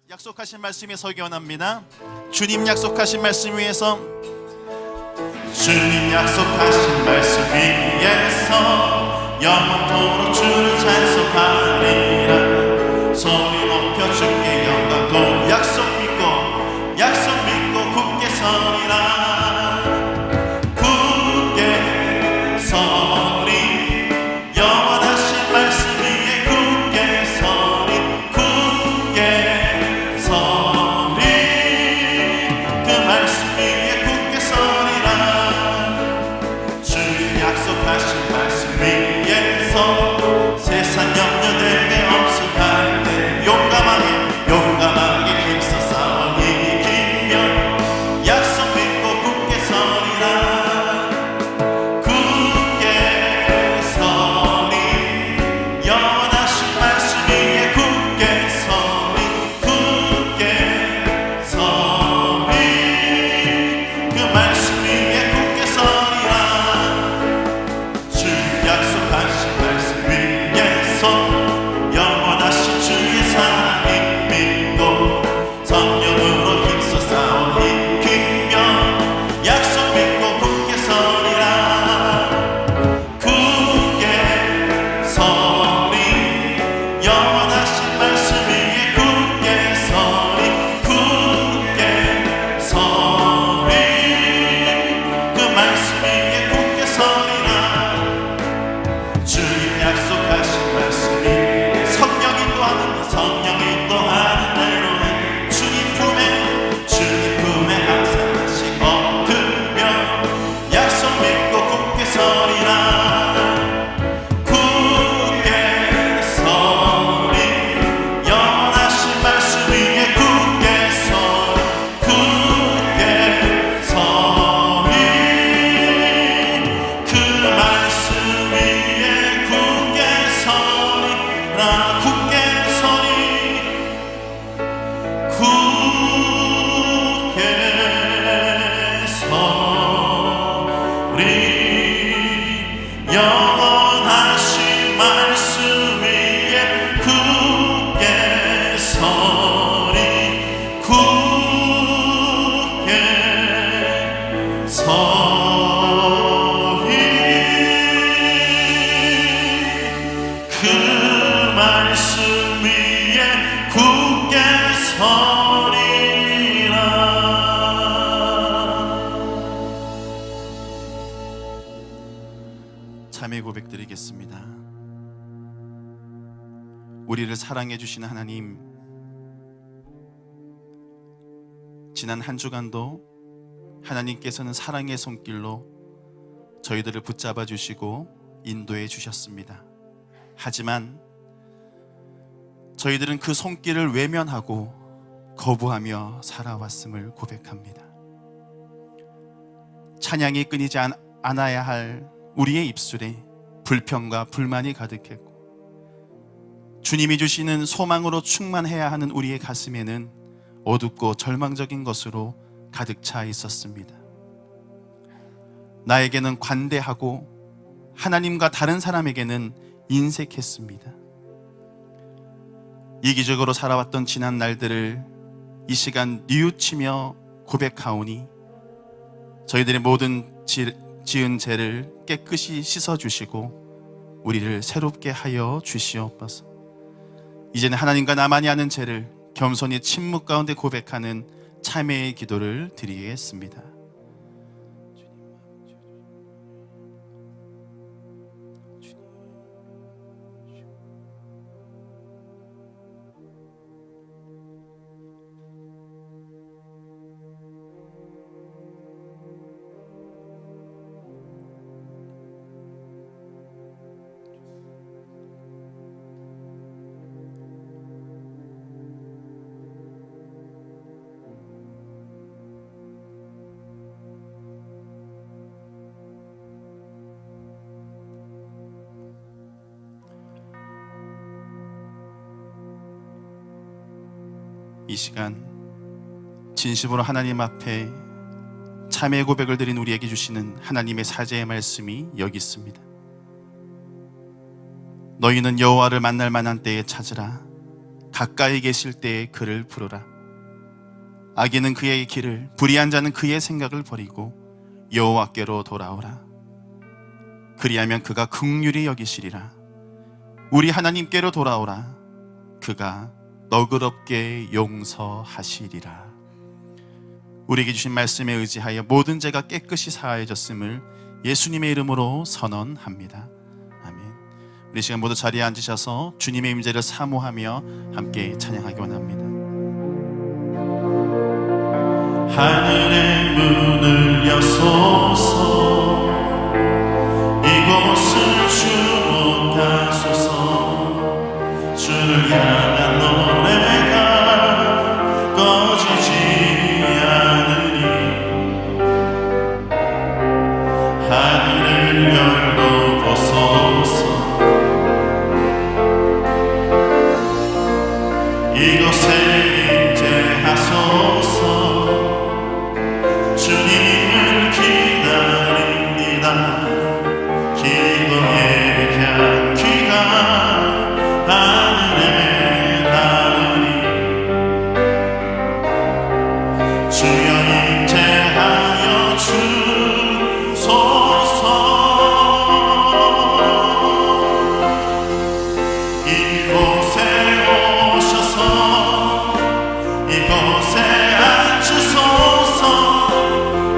약속하신 말씀에 서기 원합니다. 주님 약속하신 말씀 위에서, 주님 약속하신 말씀 위에서 영원토록 주를 찬송하리라. 소리 높여 주께 영광 돌 약속 믿고 굳게 서리라. 굳게 서리 영원하신 말씀 위에 굳게 서리. 굳게 서리 그 말씀 위에 굳게 서리라. 주님 약속하신 말씀 위에서 세상 염려되게 없을할 때 용감하게 힘써 싸워 이기며 약속 믿고 굳게 서리라. 굳게 서리 영원하신 말씀 위에 굳게 서리. 굳게 서리 그 말씀 위에 굳게 서리라. 주님 약속하신 말씀 위에서 영원하신 주의 사랑이 믿고 성령으로 힘써 싸워 이기며 약속 믿고 굳게 서리라. 굳게 서리 영원하신 말씀 위에 굳게 서리. 굳게 서리 그 말씀 위에 굳게 서리라. 주님 약속하신 말씀이 성령 인도하는 대로는 주님 품에 항상 다시 얻으며 약속 믿고 굳게 서리라. 굳게 서리 영원하신 말씀 위에 굳게 서리. 굳게 서리 그 말씀 위에 굳게 서리라. 굳게 서리 굳게 서리 영원하신 말씀 위에 굳게 서리. 굳게 서리 그 말씀 위에 굳게 서리라. 참회 고백드리겠습니다. 우리를 사랑해 주시는 하나님, 지난 한 주간도 하나님께서는 사랑의 손길로 저희들을 붙잡아 주시고 인도해 주셨습니다. 하지만 저희들은 그 손길을 외면하고 거부하며 살아왔음을 고백합니다. 찬양이 끊이지 않아야 할 우리의 입술에 불평과 불만이 가득했고, 주님이 주시는 소망으로 충만해야 하는 우리의 가슴에는 어둡고 절망적인 것으로 가득 차 있었습니다. 나에게는 관대하고 하나님과 다른 사람에게는 인색했습니다. 이기적으로 살아왔던 지난 날들을 이 시간 뉘우치며 고백하오니 저희들의 모든 지은 죄를 깨끗이 씻어주시고 우리를 새롭게 하여 주시옵소서. 이제는 하나님과 나만이 아는 죄를 겸손히 침묵 가운데 고백하는 참회의 기도를 드리겠습니다. 이 시간 진심으로 하나님 앞에 참회 고백을 드린 우리에게 주시는 하나님의 사제의 말씀이 여기 있습니다. 너희는 여호와를 만날 만한 때에 찾으라. 가까이 계실 때에 그를 부르라. 악인은 그의 길을, 불의한 자는 그의 생각을 버리고 여호와께로 돌아오라. 그리하면 그가 긍휼히 여기시리라. 우리 하나님께로 돌아오라. 그가 너그럽게 용서하시리라. 우리에게 주신 말씀에 의지하여 모든 죄가 깨끗이 사하여졌음을 예수님의 이름으로 선언합니다. 아멘. 우리 시간 모두 자리에 앉으셔서 주님의 임재를 사모하며 함께 찬양하기 원합니다. 하늘의 문을 여소서, 이곳을 주목하소서. 주를 향한 노래가 꺼지지 않으니 하늘을 열고 보소서. 이곳에 임재하소서. 주님을 기다립니다. 기도의 향기가 하늘에 닿으니 주여 임재하여 주소서. 이곳에 오셔서 이곳에 앉으소서.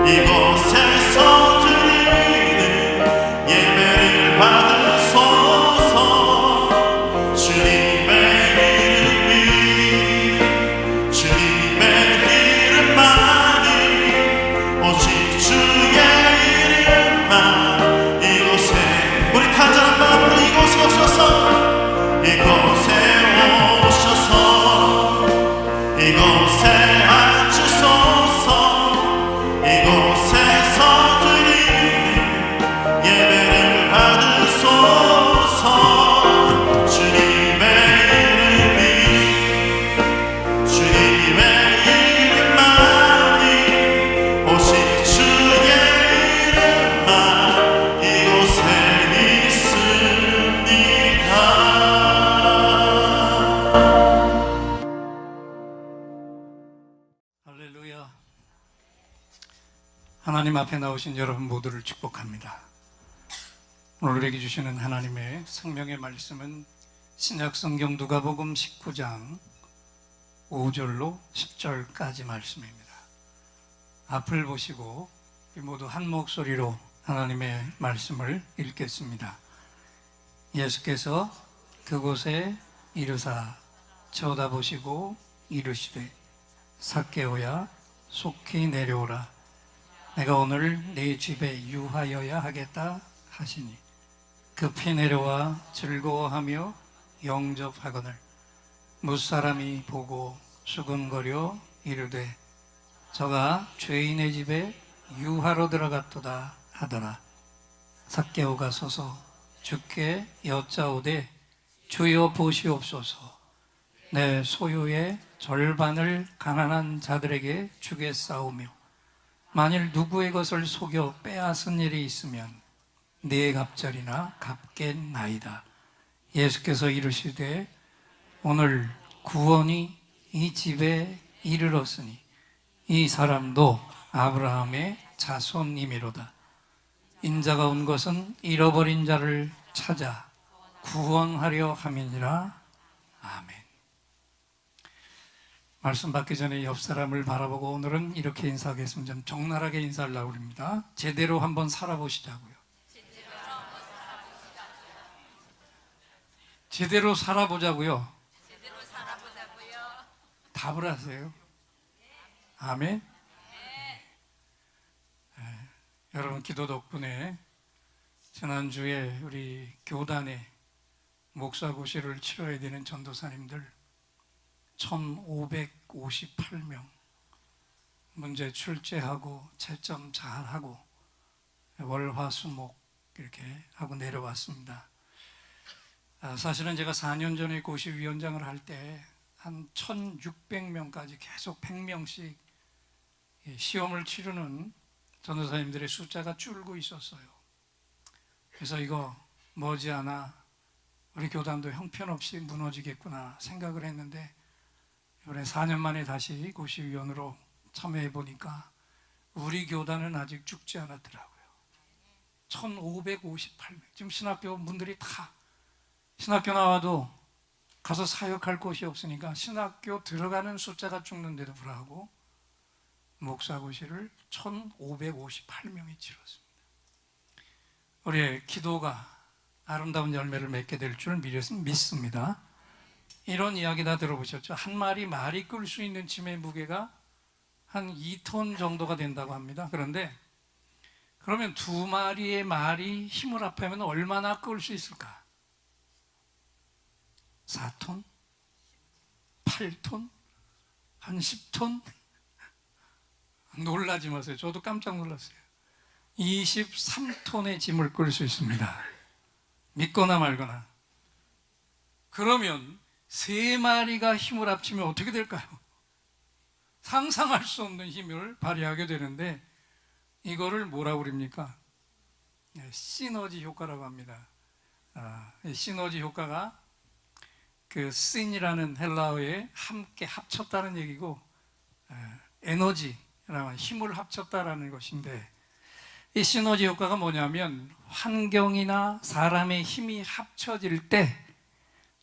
이곳에서 드리는 예배를 받으소서. 주님의 이름이, 주님의 이름만이, 오직 주의 이름만 이곳에, 우리 간절한 마음으로 이곳에 오셔서, 이곳에 오셔서 이곳에 앉으소서. 이곳에서 드리는 예배를 받으소서. 주님의 이름이, 주님의 이름만이, 오직 주의 이름만 이곳에 있습니다. 할렐루야. 하나님 앞에 나오신 여러분 모두를 축복합니다. 오늘 우리에게 주시는 하나님의 생명의 말씀은 신약성경 누가복음 19장 5절로 10절까지 말씀입니다. 앞을 보시고 우리 모두 한 목소리로 하나님의 말씀을 읽겠습니다. 예수께서 그곳에 이르사 쳐다보시고 이르시되 삭개오야 속히 내려오라. 내가 오늘 네 집에 유하여야 하겠다 하시니 급히 내려와 즐거워하며 영접하거늘 무사람이 보고 수군거려 이르되 저가 죄인의 집에 유하로 들어갔도다 하더라. 삭개오가 서서 주께 여짜오되 주여 보시옵소서. 내 소유의 절반을 가난한 자들에게 주겠사오며 만일 누구의 것을 속여 빼앗은 일이 있으면 네 갑절이나 갚겠나이다. 예수께서 이르시되 오늘 구원이 이 집에 이르렀으니 이 사람도 아브라함의 자손이미로다. 인자가 온 것은 잃어버린 자를 찾아 구원하려 함이니라. 아멘. 말씀 받기 전에 옆 사람을 바라보고 오늘은 이렇게 인사하겠습니다. 좀 적나라하게 인사를 하려고 합니다. 제대로 한번 살아보시자고요. 제대로 살아보자고요. 답을 하세요. 아멘. 여러분 기도 덕분에 지난주에 우리 교단에 목사고시를 치러야 되는 전도사님들 1558명 문제 출제하고 채점 잘하고 월화수목 이렇게 하고 내려왔습니다. 사실은 제가 4년 전에 고시위원장을 할 때 한 1600명까지 계속 100명씩 시험을 치르는 전도사님들의 숫자가 줄고 있었어요. 그래서 이거 머지않아 우리 교단도 형편없이 무너지겠구나 생각을 했는데 이번에 4년 만에 다시 고시위원으로 참여해 보니까 우리 교단은 아직 죽지 않았더라고요. 1558명. 지금 신학교 분들이 다 신학교 나와도 가서 사역할 곳이 없으니까 신학교 들어가는 숫자가 죽는데도 불구하고 목사고시를 1558명이 치렀습니다. 우리의 기도가 아름다운 열매를 맺게 될 줄 믿습니다. 이런 이야기 다 들어보셨죠? 한 마리 말이 끌 수 있는 짐의 무게가 한 2톤 정도가 된다고 합니다. 그런데 그러면 2마리의 말이 힘을 합하면 얼마나 끌 수 있을까? 4톤? 8톤? 한 10톤? 놀라지 마세요. 저도 깜짝 놀랐어요. 23톤의 짐을 끌 수 있습니다. 믿거나 말거나. 그러면 3마리가 힘을 합치면 어떻게 될까요? 상상할 수 없는 힘을 발휘하게 되는데 이거를 뭐라고 그럽니까? 시너지 효과라고 합니다. 시너지 효과가 그 신이라는 헬라어에 함께 합쳤다는 얘기고 에너지라는 힘을 합쳤다라는 것인데 이 시너지 효과가 뭐냐면 환경이나 사람의 힘이 합쳐질 때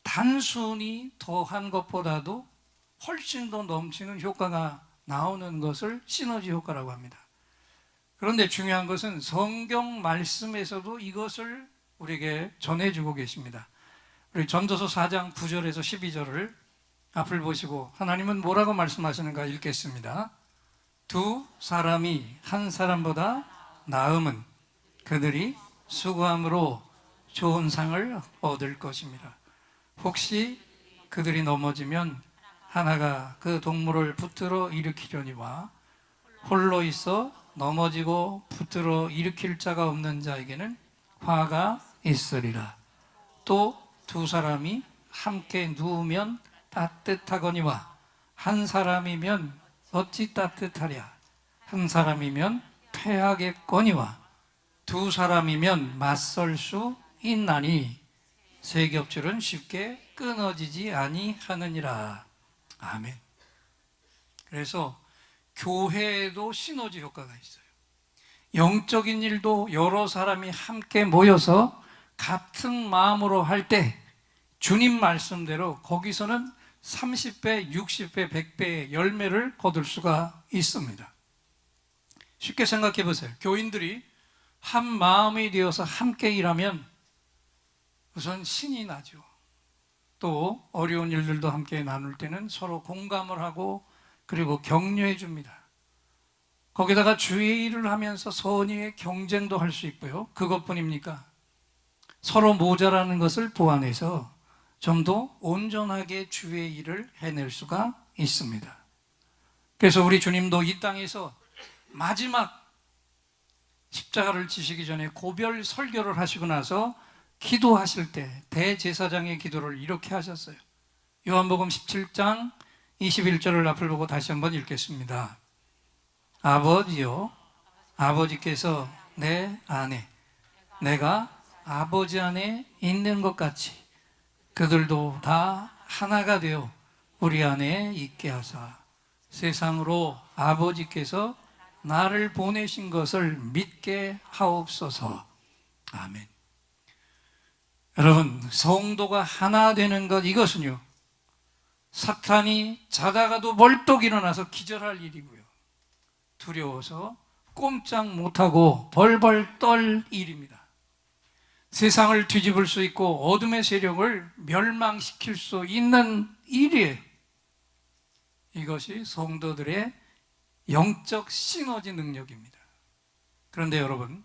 단순히 더한 것보다도 훨씬 더 넘치는 효과가 나오는 것을 시너지 효과라고 합니다. 그런데 중요한 것은 성경 말씀에서도 이것을 우리에게 전해주고 계십니다. 우리 전도서 4장 9절에서 12절을 앞을 보시고 하나님은 뭐라고 말씀하시는가 읽겠습니다. 두 사람이 한 사람보다 나음은 그들이 수고함으로 좋은 상을 얻을 것입니다. 혹시 그들이 넘어지면 하나가 그 동물을 붙들어 일으키려니와 홀로 있어 넘어지고 붙들어 일으킬 자가 없는 자에게는 화가 있으리라. 또 두 사람이 함께 누우면 따뜻하거니와 한 사람이면 어찌 따뜻하랴. 한 사람이면 패하겠거니와 두 사람이면 맞설 수 있나니 세 겹줄은 쉽게 끊어지지 아니하느니라. 아멘. 그래서 교회에도 시너지 효과가 있어요. 영적인 일도 여러 사람이 함께 모여서 같은 마음으로 할 때 주님 말씀대로 거기서는 30배, 60배, 100배의 열매를 거둘 수가 있습니다. 쉽게 생각해 보세요. 교인들이 한 마음이 되어서 함께 일하면 우선 신이 나죠. 또 어려운 일들도 함께 나눌 때는 서로 공감을 하고 그리고 격려해 줍니다. 거기다가 주의 일을 하면서 선의의 경쟁도 할 수 있고요. 그것뿐입니까? 서로 모자라는 것을 보완해서 좀 더 온전하게 주의 일을 해낼 수가 있습니다. 그래서 우리 주님도 이 땅에서 마지막 십자가를 지시기 전에 고별 설교를 하시고 나서 기도하실 때 대제사장의 기도를 이렇게 하셨어요. 요한복음 17장 21절을 앞을 보고 다시 한번 읽겠습니다. 아버지요, 아버지께서 내 안에 내가 아버지 안에 있는 것 같이 그들도 다 하나가 되어 우리 안에 있게 하사 세상으로 아버지께서 나를 보내신 것을 믿게 하옵소서. 아멘. 여러분, 성도가 하나 되는 것, 이것은요 사탄이 자다가도 벌떡 일어나서 기절할 일이고요, 두려워서 꼼짝 못하고 벌벌 떨 일입니다. 세상을 뒤집을 수 있고 어둠의 세력을 멸망시킬 수 있는 일이에요. 이것이 성도들의 영적 시너지 능력입니다. 그런데 여러분,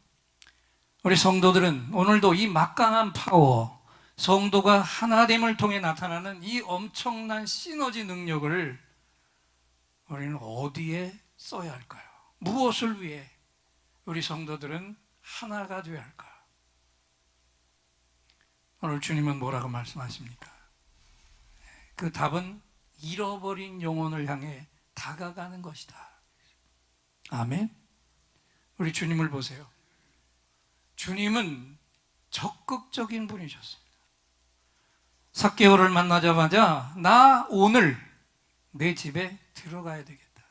우리 성도들은 오늘도 이 막강한 파워, 성도가 하나됨을 통해 나타나는 이 엄청난 시너지 능력을 우리는 어디에 써야 할까요? 무엇을 위해 우리 성도들은 하나가 되어야 할까요? 오늘 주님은 뭐라고 말씀하십니까? 그 답은 잃어버린 영혼을 향해 다가가는 것이다. 아멘. 우리 주님을 보세요. 주님은 적극적인 분이셨습니다. 삭개오를 만나자마자 나 오늘 내 집에 들어가야 되겠다.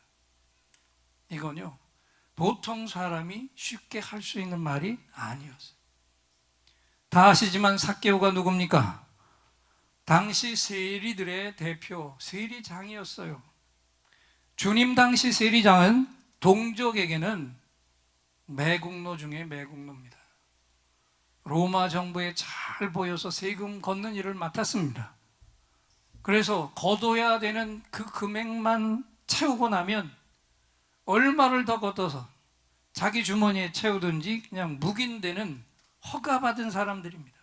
이건요, 보통 사람이 쉽게 할 수 있는 말이 아니었어요. 다 아시지만 삭개오가 누굽니까? 당시 세리들의 대표 세리장이었어요. 주님 당시 세리장은 동족에게는 매국노 중에 매국노입니다. 로마 정부에 잘 보여서 세금 걷는 일을 맡았습니다. 그래서 걷어야 되는 그 금액만 채우고 나면 얼마를 더 걷어서 자기 주머니에 채우든지 그냥 묵인되는 허가받은 사람들입니다.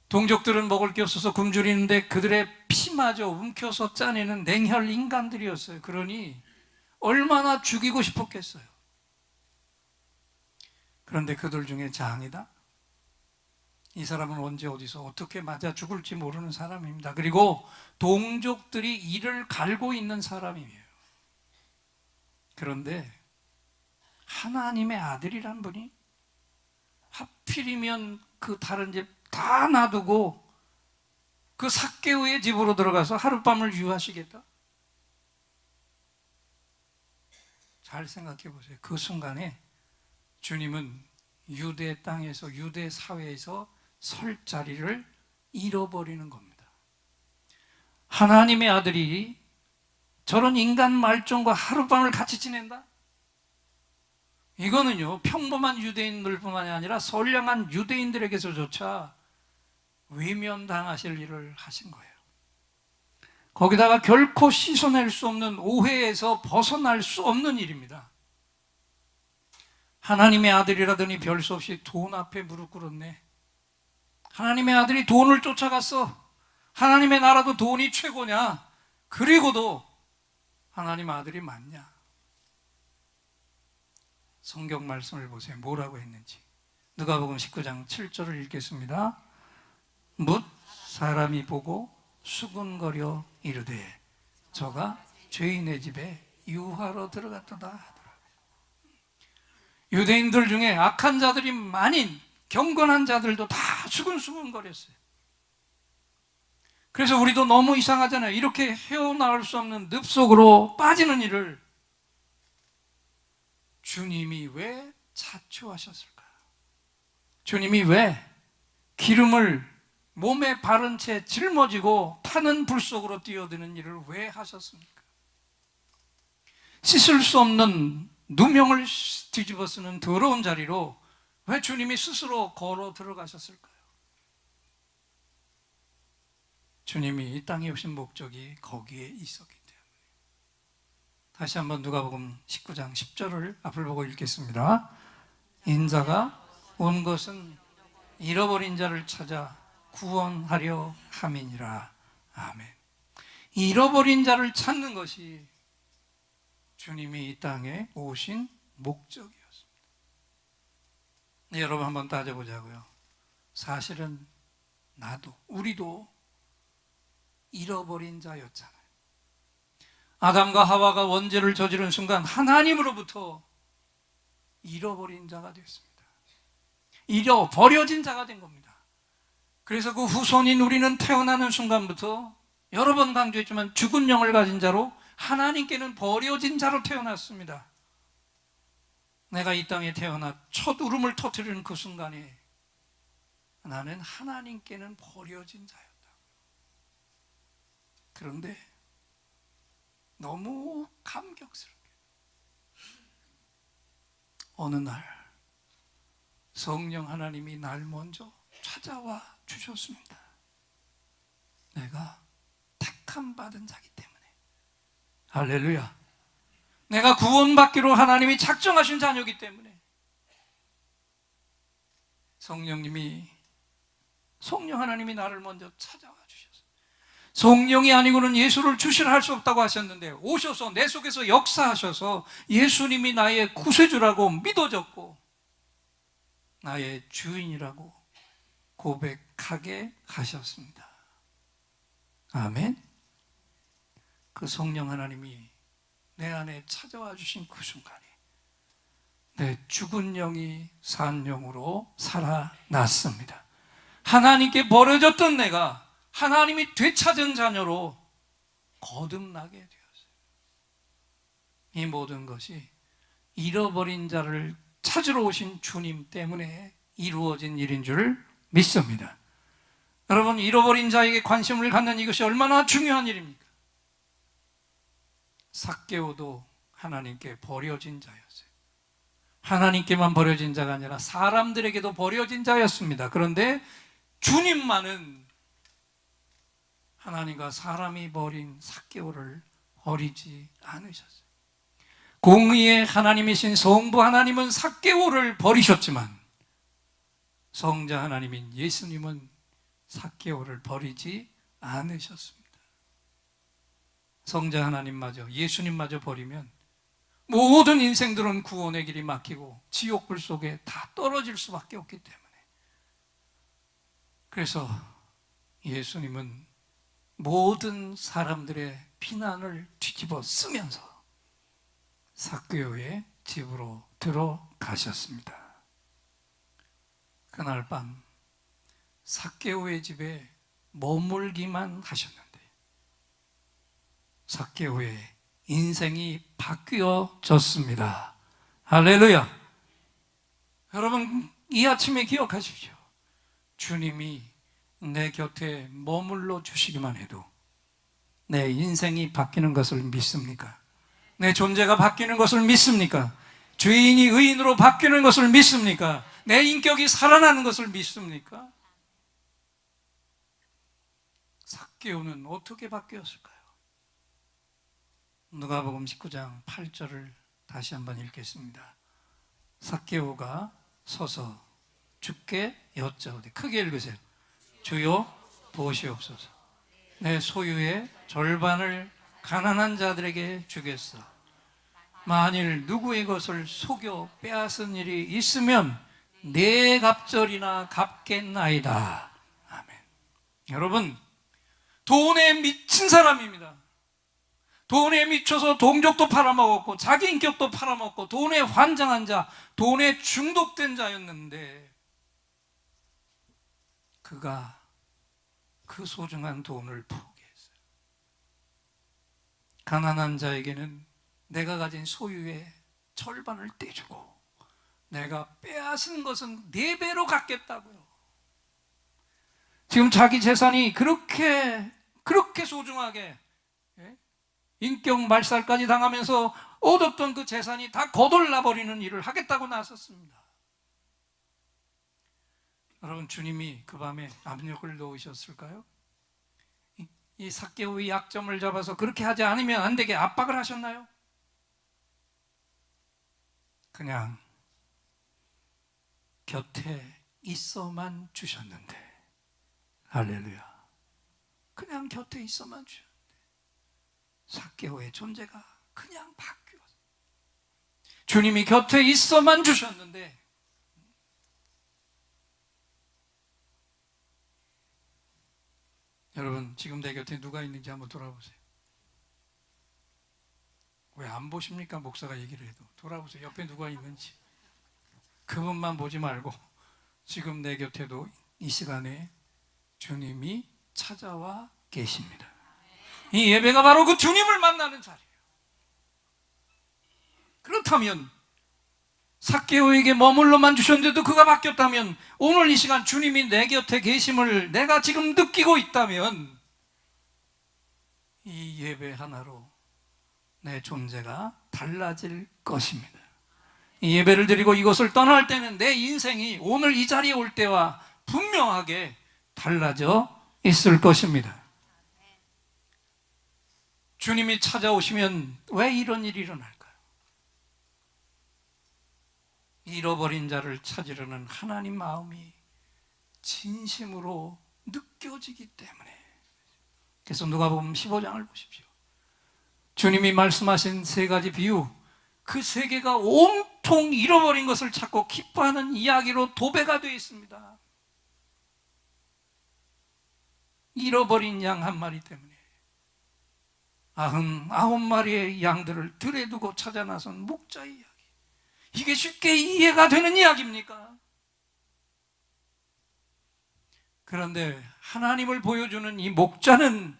동족들은 먹을 게 없어서 굶주리는데 그들의 피마저 움켜서 짜내는 냉혈 인간들이었어요. 그러니 얼마나 죽이고 싶었겠어요. 그런데 그들 중에 장이다. 이 사람은 언제 어디서 어떻게 맞아 죽을지 모르는 사람입니다. 그리고 동족들이 이를 갈고 있는 사람이에요. 그런데 하나님의 아들이란 분이 하필이면 그 다른 집 다 놔두고 그 삭개오의 집으로 들어가서 하룻밤을 유하시겠다? 잘 생각해 보세요. 그 순간에 주님은 유대 땅에서, 유대 사회에서 설 자리를 잃어버리는 겁니다. 하나님의 아들이 저런 인간 말종과 하룻밤을 같이 지낸다? 이거는요, 평범한 유대인들뿐만이 아니라 선량한 유대인들에게서조차 외면당하실 일을 하신 거예요. 거기다가 결코 씻어낼 수 없는 오해에서 벗어날 수 없는 일입니다. 하나님의 아들이라더니 별 수 없이 돈 앞에 무릎 꿇었네. 하나님의 아들이 돈을 쫓아갔어. 하나님의 나라도 돈이 최고냐? 그리고도 하나님 아들이 맞냐? 성경 말씀을 보세요. 뭐라고 했는지. 누가복음 19장 7절을 읽겠습니다. 뭇 사람이 보고 수군거려 이르되 저가 죄인의 집에 유하러 들어갔도다 하더라. 유대인들 중에 악한 자들이 많은 경건한 자들도 다 수근수근거렸어요. 그래서 우리도 너무 이상하잖아요. 이렇게 헤어나올 수 없는 늪속으로 빠지는 일을 주님이 왜 자초하셨을까요? 주님이 왜 기름을 몸에 바른 채 짊어지고 타는 불 속으로 뛰어드는 일을 왜 하셨습니까? 씻을 수 없는 누명을 뒤집어 쓰는 더러운 자리로 왜 주님이 스스로 걸어 들어가셨을까요? 주님이 이 땅에 오신 목적이 거기에 있었기 때문에. 다시 한번 누가복음 19장 10절을 앞을 보고 읽겠습니다. 인자가 온 것은 잃어버린 자를 찾아 구원하려 함이니라. 아멘. 잃어버린 자를 찾는 것이 주님이 이 땅에 오신 목적이었습니다. 네, 여러분 한번 따져보자고요. 사실은 나도, 우리도 잃어버린 자였잖아요. 아담과 하와가 원죄를 저지른 순간 하나님으로부터 잃어버린 자가 됐습니다. 잃어버려진 자가 된 겁니다. 그래서 그 후손인 우리는 태어나는 순간부터 여러 번 강조했지만 죽은 영을 가진 자로 하나님께는 버려진 자로 태어났습니다. 내가 이 땅에 태어나 첫 울음을 터뜨리는 그 순간에 나는 하나님께는 버려진 자였다. 그런데 너무 감격스럽게 어느 날 성령 하나님이 날 먼저 찾아와 주셨습니다. 내가 택함 받은 자기 때문에. 할렐루야. 내가 구원받기로 하나님이 작정하신 자녀이기 때문에 성령 하나님이 나를 먼저 찾아와 주셨어요. 성령이 아니고는 예수를 주시라 할 수 없다고 하셨는데 오셔서 내 속에서 역사하셔서 예수님이 나의 구세주라고 믿어졌고 나의 주인이라고 고백하게 하셨습니다. 아멘. 그 성령 하나님이 내 안에 찾아와 주신 그 순간에 내 죽은 영이 산 영으로 살아났습니다. 하나님께 버려졌던 내가 하나님이 되찾은 자녀로 거듭나게 되었어요. 이 모든 것이 잃어버린 자를 찾으러 오신 주님 때문에 이루어진 일인 줄 믿습니다. 여러분, 잃어버린 자에게 관심을 갖는 이것이 얼마나 중요한 일입니까? 삭개오도 하나님께 버려진 자였어요. 하나님께만 버려진 자가 아니라 사람들에게도 버려진 자였습니다. 그런데 주님만은 하나님과 사람이 버린 삭개오를 버리지 않으셨어요. 공의의 하나님이신 성부 하나님은 삭개오를 버리셨지만 성자 하나님인 예수님은 삭개오를 버리지 않으셨습니다. 성자 하나님마저, 예수님마저 버리면 모든 인생들은 구원의 길이 막히고 지옥불 속에 다 떨어질 수밖에 없기 때문에, 그래서 예수님은 모든 사람들의 피난을 뒤집어 쓰면서 삭개오의 집으로 들어가셨습니다. 그날 밤 삭개오의 집에 머물기만 하셨는데 삭개오의 인생이 바뀌어졌습니다. 할렐루야. 여러분, 이 아침에 기억하십시오. 주님이 내 곁에 머물러 주시기만 해도 내 인생이 바뀌는 것을 믿습니까? 내 존재가 바뀌는 것을 믿습니까? 죄인이 의인으로 바뀌는 것을 믿습니까? 내 인격이 살아나는 것을 믿습니까? 삭개오는 어떻게 바뀌었을까요? 누가복음 19장 8절을 다시 한번 읽겠습니다. 삭개오가 서서 주께 여짜오되, 크게 읽으세요. 주여 보시옵소서. 내 소유의 절반을 가난한 자들에게 주겠어. 만일 누구의 것을 속여 빼앗은 일이 있으면 네 갑절이나 갚겠나이다. 아멘. 여러분, 돈에 미친 사람입니다. 돈에 미쳐서 동족도 팔아먹었고 자기 인격도 팔아먹고 돈에 환장한 자, 돈에 중독된 자였는데 그가 그 소중한 돈을 포기했어요. 가난한 자에게는 내가 가진 소유의 절반을 떼주고 내가 빼앗은 것은 4배로 갚겠다고요. 지금 자기 재산이 그렇게 소중하게 인격 말살까지 당하면서 얻었던 그 재산이 다 거덜나 버리는 일을 하겠다고 나섰습니다. 여러분, 주님이 그 밤에 압력을 넣으셨을까요? 이 삭개오의 약점을 잡아서 그렇게 하지 않으면 안 되게 압박을 하셨나요? 그냥 곁에 있어만 주셨는데, 할렐루야. 그냥 곁에 있어만 주셨는데 삭개오의 존재가 그냥 바뀌었어요. 주님이 곁에 있어만 주셨는데 여러분, 지금 내 곁에 누가 있는지 한번 돌아보세요. 왜 안 보십니까? 목사가 얘기를 해도 돌아보세요. 옆에 누가 있는지. 그분만 보지 말고 지금 내 곁에도 이 시간에 주님이 찾아와 계십니다. 이 예배가 바로 그 주님을 만나는 자리예요. 그렇다면 삭개오에게 머물러만 주셨는데도 그가 바뀌었다면, 오늘 이 시간 주님이 내 곁에 계심을 내가 지금 느끼고 있다면 이 예배 하나로 내 존재가 달라질 것입니다. 이 예배를 드리고 이곳을 떠날 때는 내 인생이 오늘 이 자리에 올 때와 분명하게 달라져 있을 것입니다. 주님이 찾아오시면 왜 이런 일이 일어날까요? 잃어버린 자를 찾으려는 하나님 마음이 진심으로 느껴지기 때문에. 그래서 누가복음 15장을 보십시오. 주님이 말씀하신 3가지 비유, 그 3개가 온통 잃어버린 것을 찾고 기뻐하는 이야기로 도배가 되어 있습니다. 잃어버린 양 1마리 때문에 99마리의 양들을 들에 두고 찾아 나선 목자의 이야기. 이게 쉽게 이해가 되는 이야기입니까? 그런데 하나님을 보여주는 이 목자는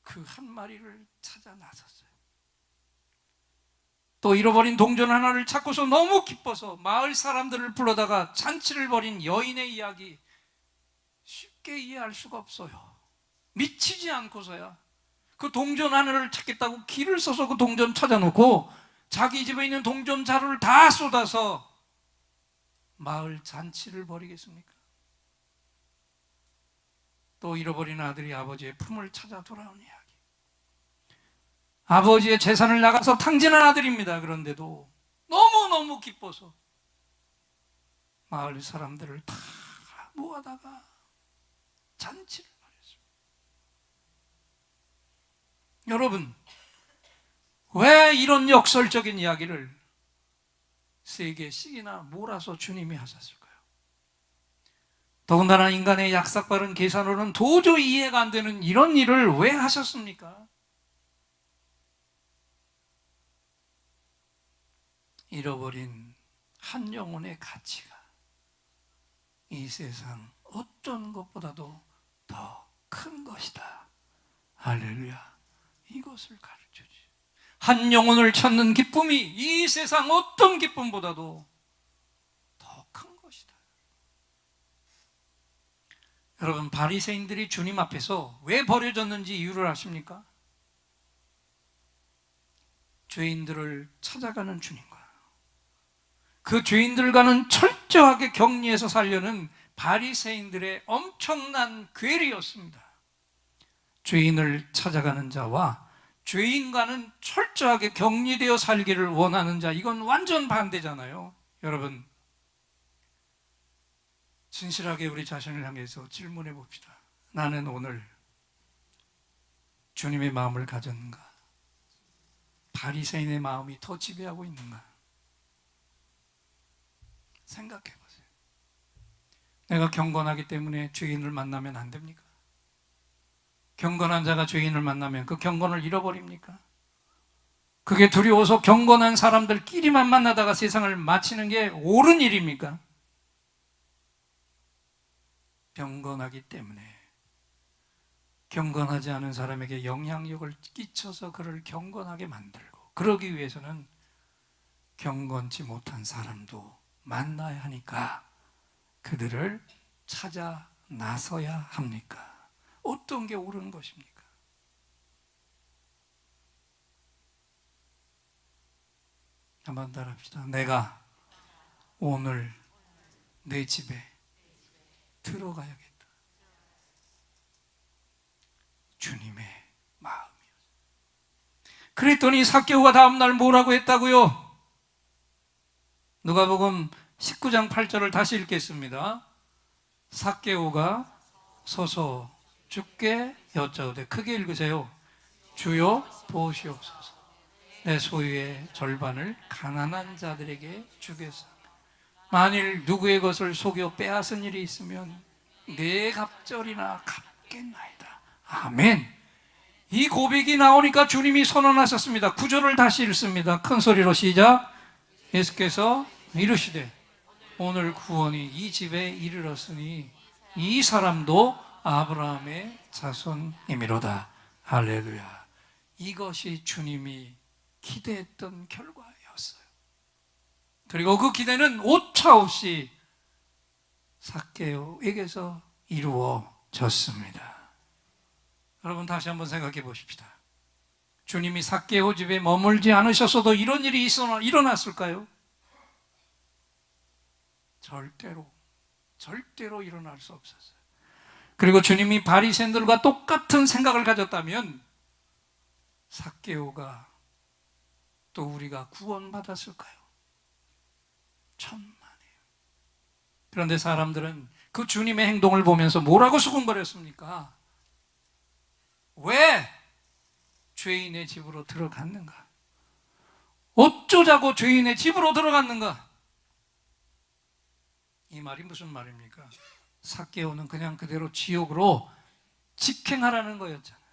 그 한 마리를 찾아 나섰어요. 또 잃어버린 동전 하나를 찾고서 너무 기뻐서 마을 사람들을 불러다가 잔치를 벌인 여인의 이야기, 쉽게 이해할 수가 없어요. 미치지 않고서야 그 동전 하나를 찾겠다고 길을 써서 그 동전 찾아놓고 자기 집에 있는 동전 자루를 다 쏟아서 마을 잔치를 벌이겠습니까? 또 잃어버린 아들이 아버지의 품을 찾아 돌아온 이야기. 아버지의 재산을 나가서 탕진한 아들입니다. 그런데도 너무너무 기뻐서 마을 사람들을 다 모아다가 잔치를 벌였습니다. 여러분, 왜 이런 역설적인 이야기를 3개씩이나 몰아서 주님이 하셨을까요? 더군다나 인간의 약삭빠른 계산으로는 도저히 이해가 안 되는 이런 일을 왜 하셨습니까? 잃어버린 한 영혼의 가치가 이 세상 어떤 것보다도 더 큰 것이다. 할렐루야. 이것을 가르쳐주지. 한 영혼을 찾는 기쁨이 이 세상 어떤 기쁨보다도 더 큰 것이다. 여러분, 바리새인들이 주님 앞에서 왜 버려졌는지 이유를 아십니까? 죄인들을 찾아가는 주님과 그 죄인들과는 철저하게 격리해서 살려는 바리새인들의 엄청난 괴리였습니다. 죄인을 찾아가는 자와 죄인과는 철저하게 격리되어 살기를 원하는 자, 이건 완전 반대잖아요. 여러분, 진실하게 우리 자신을 향해서 질문해 봅시다. 나는 오늘 주님의 마음을 가졌는가? 바리새인의 마음이 더 지배하고 있는가? 생각해 보세요. 내가 경건하기 때문에 죄인을 만나면 안 됩니까? 경건한 자가 죄인을 만나면 그 경건을 잃어버립니까? 그게 두려워서 경건한 사람들끼리만 만나다가 세상을 마치는 게 옳은 일입니까? 경건하기 때문에 경건하지 않은 사람에게 영향력을 끼쳐서 그를 경건하게 만들고, 그러기 위해서는 경건치 못한 사람도 만나야 하니까 그들을 찾아 나서야 합니까? 어떤 게 옳은 것입니까? 한번 따라합시다. 내가 오늘 내 집에 들어가야겠다. 주님의 마음이었어요. 그랬더니 삭개오가 다음날 뭐라고 했다고요? 누가복음 19장 8절을 다시 읽겠습니다. 삭개오가 서서 주께 여짜오되, 크게 읽으세요. 주여 보시옵소서. 내 소유의 절반을 가난한 자들에게 주겠사. 만일 누구의 것을 속여 빼앗은 일이 있으면 네 갑절이나 갚겠나이다. 아멘. 이 고백이 나오니까 주님이 선언하셨습니다. 9절을 다시 읽습니다. 큰 소리로 시작. 예수께서 이르시되, 오늘 구원이 이 집에 이르렀으니 이 사람도 아브라함의 자손이미로다. 할렐루야. 이것이 주님이 기대했던 결과였어요. 그리고 그 기대는 오차없이 삭개오에게서 이루어졌습니다. 여러분, 다시 한번 생각해 보십시다. 주님이 삭개오 집에 머물지 않으셨어도 이런 일이 일어났을까요? 절대로 일어날 수 없었어요. 그리고 주님이 바리새인들과 똑같은 생각을 가졌다면 삭개오가 또 우리가 구원받았을까요? 천만에요. 그런데 사람들은 그 주님의 행동을 보면서 뭐라고 수군거렸습니까? 왜 죄인의 집으로 들어갔는가? 어쩌자고 죄인의 집으로 들어갔는가? 이 말이 무슨 말입니까? 삭개오는 그냥 그대로 지옥으로 직행하라는 거였잖아요.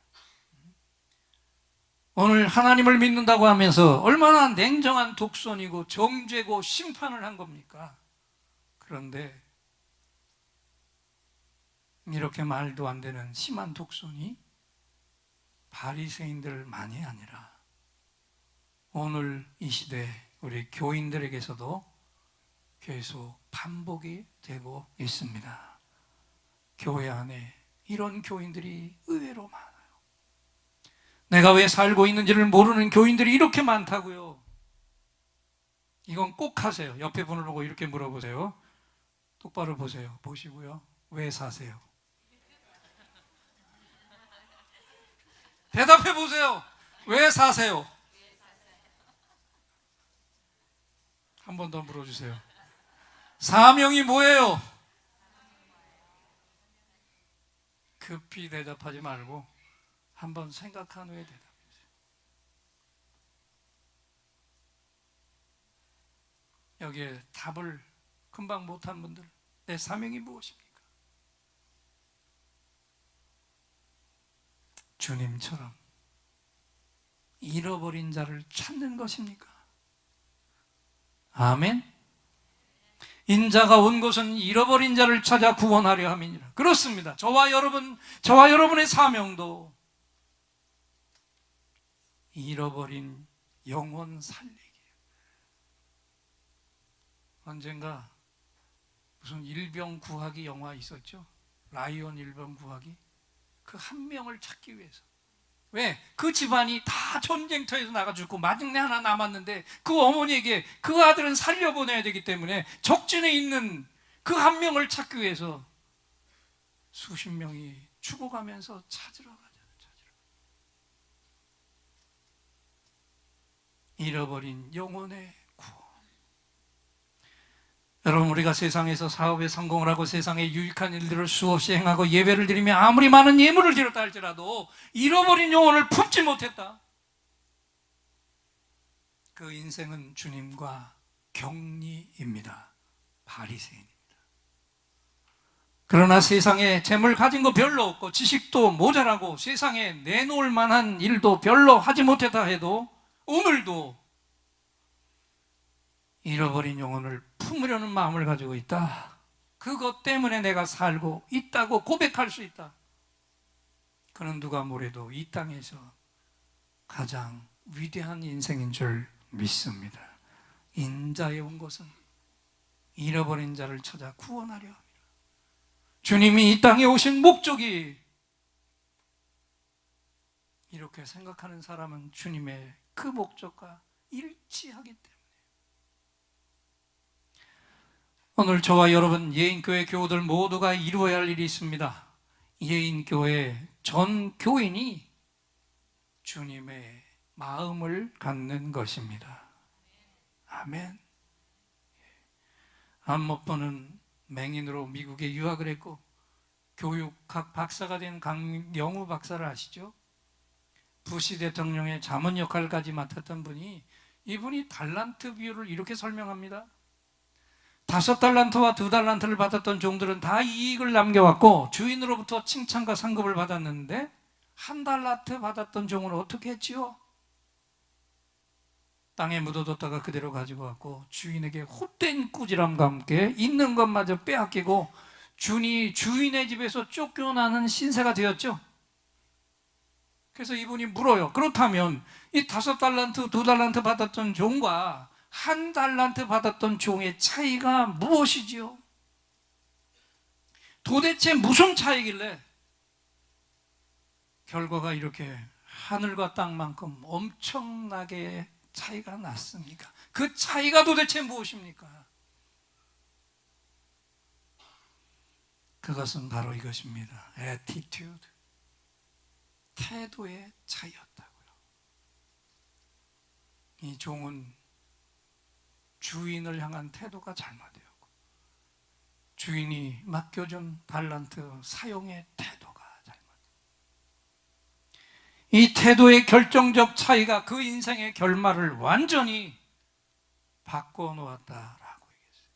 오늘 하나님을 믿는다고 하면서 얼마나 냉정한 독선이고 정죄고 심판을 한 겁니까? 그런데 이렇게 말도 안 되는 심한 독선이 바리새인들만이 아니라 오늘 이 시대 우리 교인들에게서도 계속 반복이 되고 있습니다. 교회 안에 이런 교인들이 의외로 많아요. 내가 왜 살고 있는지를 모르는 교인들이 이렇게 많다고요. 이건 꼭 하세요. 옆에 분을 보고 이렇게 물어보세요. 똑바로 보세요. 보시고요. 왜 사세요? 대답해 보세요. 왜 사세요? 한 번 더 물어주세요. 사명이 뭐예요? 급히 대답하지 말고 한번 생각한 후에 대답해 주세요. 여기에 답을 금방 못한 분들, 내 사명이 무엇입니까? 주님처럼 잃어버린 자를 찾는 것입니까? 아멘. 인자가 온 것은 잃어버린 자를 찾아 구원하려 함이니라. 그렇습니다. 저와 여러분의 사명도 잃어버린 영혼 살리기. 언젠가 무슨 일병 구하기 영화 있었죠? 라이온 일병 구하기. 그 한 명을 찾기 위해서. 왜? 그 집안이 다 전쟁터에서 나가 죽고 마지막에 하나 남았는데 그 어머니에게 그 아들은 살려보내야 되기 때문에 적진에 있는 그 한 명을 찾기 위해서 수십 명이 죽어가면서 찾으러 가잖아요. 잃어버린 영혼의 구원. 여러분, 우리가 세상에서 사업에 성공을 하고 세상에 유익한 일들을 수없이 행하고 예배를 드리며 아무리 많은 예물을 드렸다 할지라도 잃어버린 영혼을 품지 못했다. 그 인생은 주님과 격리입니다. 바리새인입니다. 그러나 세상에 재물 가진 거 별로 없고 지식도 모자라고 세상에 내놓을 만한 일도 별로 하지 못했다 해도 오늘도 잃어버린 영혼을 품으려는 마음을 가지고 있다. 그것 때문에 내가 살고 있다고 고백할 수 있다. 그는 누가 뭐래도 이 땅에서 가장 위대한 인생인 줄 믿습니다. 인자에 온 것은 잃어버린 자를 찾아 구원하려 합니다. 주님이 이 땅에 오신 목적이 이렇게 생각하는 사람은 주님의 그 목적과 일치하기 때문에 오늘 저와 여러분 예인교회 교우들 모두가 이루어야 할 일이 있습니다. 예인교회 전 교인이 주님의 마음을 갖는 것입니다. 아멘. 안목도는 맹인으로 미국에 유학을 했고 교육학 박사가 된 강영우 박사를 아시죠? 부시 대통령의 자문 역할까지 맡았던 분이 이분이 달란트 비율을 이렇게 설명합니다. 5달란트와 2달란트를 받았던 종들은 다 이익을 남겨왔고 주인으로부터 칭찬과 상급을 받았는데 1달란트 받았던 종은 어떻게 했지요? 땅에 묻어뒀다가 그대로 가지고 왔고 주인에게 헛된 꾸지람과 함께 있는 것마저 빼앗기고 주인의 집에서 쫓겨나는 신세가 되었죠. 그래서 이분이 물어요. 그렇다면 이 5달란트, 2달란트 받았던 종과 1달란트 받았던 종의 차이가 무엇이지요? 도대체 무슨 차이길래 결과가 이렇게 하늘과 땅만큼 엄청나게 차이가 났습니까? 그 차이가 도대체 무엇입니까? 그것은 바로 이것입니다. attitude, 태도의 차이였다고요. 이 종은 주인을 향한 태도가 잘못되었고 주인이 맡겨준 달란트 사용의 태도가 잘못되었고 이 태도의 결정적 차이가 그 인생의 결말을 완전히 바꿔놓았다라고 얘기했어요.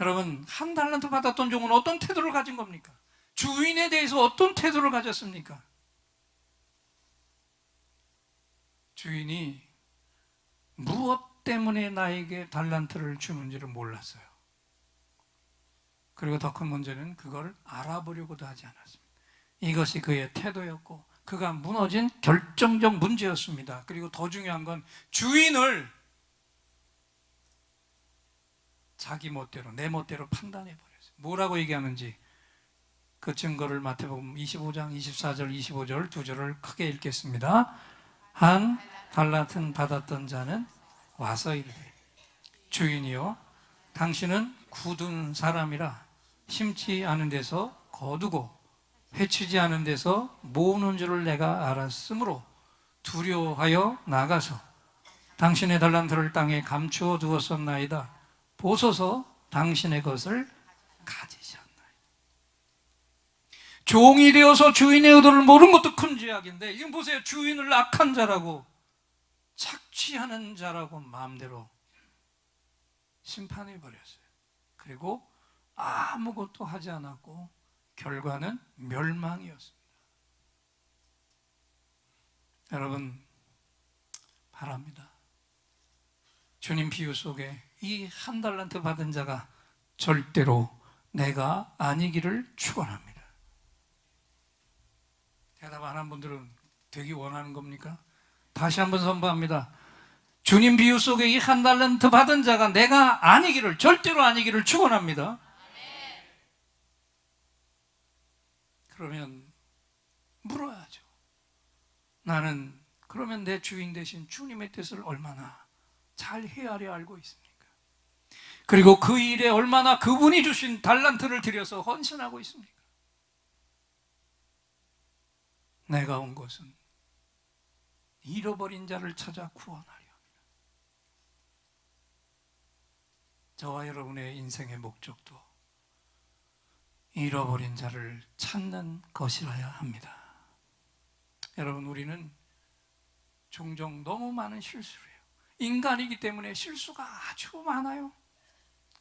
여러분, 1달란트 받았던 종은 어떤 태도를 가진 겁니까? 주인에 대해서 어떤 태도를 가졌습니까? 주인이 무엇 때문에 나에게 달란트를 주는지를 몰랐어요. 그리고 더 큰 문제는 그걸 알아보려고도 하지 않았습니다. 이것이 그의 태도였고 그가 무너진 결정적 문제였습니다. 그리고 더 중요한 건 주인을 자기 멋대로, 내 멋대로 판단해 버렸어요. 뭐라고 얘기하는지 그 증거를 마태복음 25장 24절 25절 두 절을 크게 읽겠습니다. 한 달란트 받았던 자는 와서 이르되 주인이여 당신은 굳은 사람이라 심지 않은 데서 거두고 해치지 않은 데서 모으는 줄을 내가 알았으므로 두려워하여 나가서 당신의 달란트를 땅에 감추어 두었었나이다. 보소서 당신의 것을 가지셨나이다. 종이 되어서 주인의 의도를 모르는 것도 큰 죄악인데 이건 보세요. 주인을 악한 자라고 착취하는 자라고 마음대로 심판해 버렸어요. 그리고 아무것도 하지 않았고 결과는 멸망이었습니다. 여러분 바랍니다. 주님 비유 속에 이 한 달란트 받은 자가 절대로 내가 아니기를 축원합니다. 대답 안 한 분들은 되기 원하는 겁니까? 다시 한번 선포합니다. 주님 비유 속에 이 한 달란트 받은 자가 내가 아니기를, 절대로 아니기를 축원합니다. 그러면 물어야죠. 나는 그러면 내 주인 대신 주님의 뜻을 얼마나 잘 헤아려 알고 있습니까? 그리고 그 일에 얼마나 그분이 주신 달란트를 들여서 헌신하고 있습니까? 내가 온 것은 잃어버린 자를 찾아 구원하려 합니다. 저와 여러분의 인생의 목적도 잃어버린 자를 찾는 것이라야 합니다. 여러분 우리는 종종 너무 많은 실수를 해요. 인간이기 때문에 실수가 아주 많아요.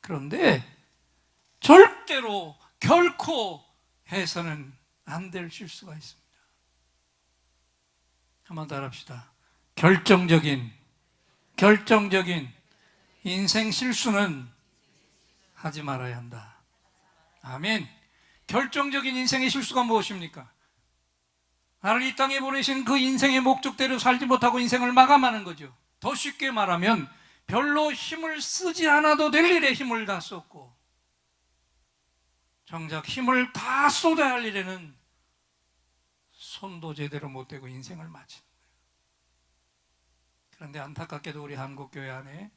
그런데 절대로 결코 해서는 안 될 실수가 있습니다. 한번 따라합시다. 결정적인 인생 실수는 하지 말아야 한다. 아멘. 결정적인 인생의 실수가 무엇입니까? 나를 이 땅에 보내신 그 인생의 목적대로 살지 못하고 인생을 마감하는 거죠. 더 쉽게 말하면 별로 힘을 쓰지 않아도 될 일에 힘을 다 쏟고 정작 힘을 다 쏟아야 할 일에는 손도 제대로 못 대고 인생을 마치는 거예요. 그런데 안타깝게도 우리 한국교회 안에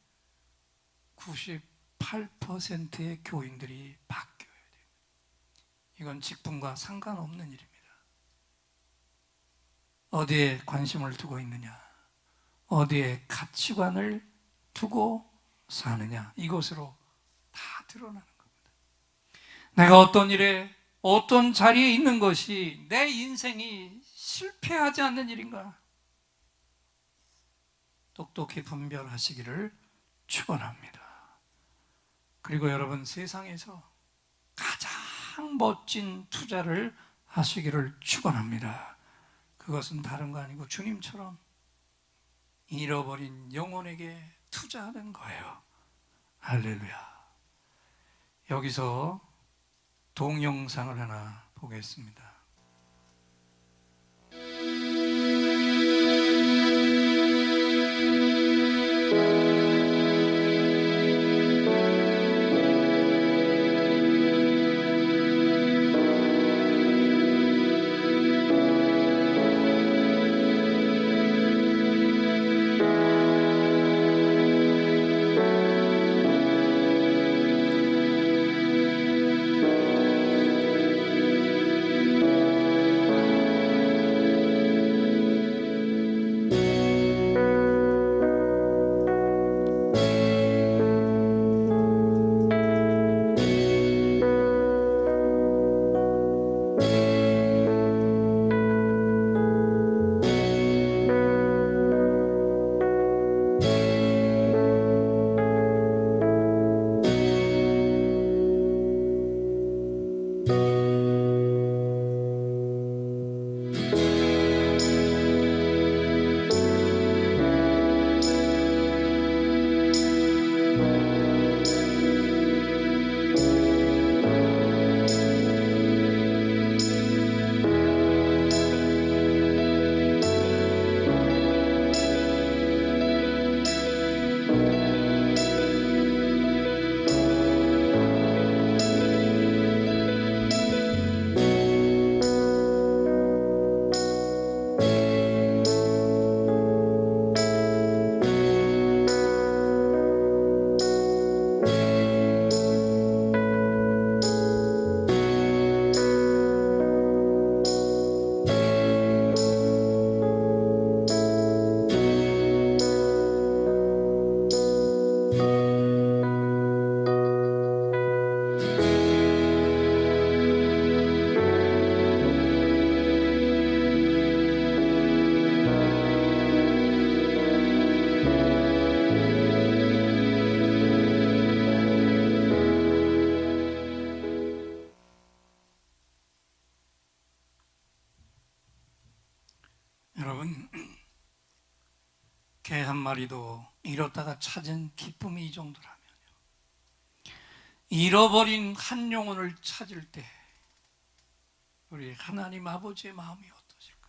98%의 교인들이 바뀌어야 돼요. 이건 직분과 상관없는 일입니다. 어디에 관심을 두고 있느냐, 어디에 가치관을 두고 사느냐, 이것으로 다 드러나는 겁니다. 내가 어떤 일에 어떤 자리에 있는 것이 내 인생이 실패하지 않는 일인가 똑똑히 분별하시기를 축원합니다. 그리고 여러분 세상에서 가장 멋진 투자를 하시기를 축원합니다. 그것은 다른 거 아니고 주님처럼 잃어버린 영혼에게 투자하는 거예요. 할렐루야. 여기서 동영상을 하나 보겠습니다. 여러분, 개 한 마리도 잃었다가 찾은 기쁨이 이 정도라면요, 잃어버린 한 영혼을 찾을 때 우리 하나님 아버지의 마음이 어떠실까?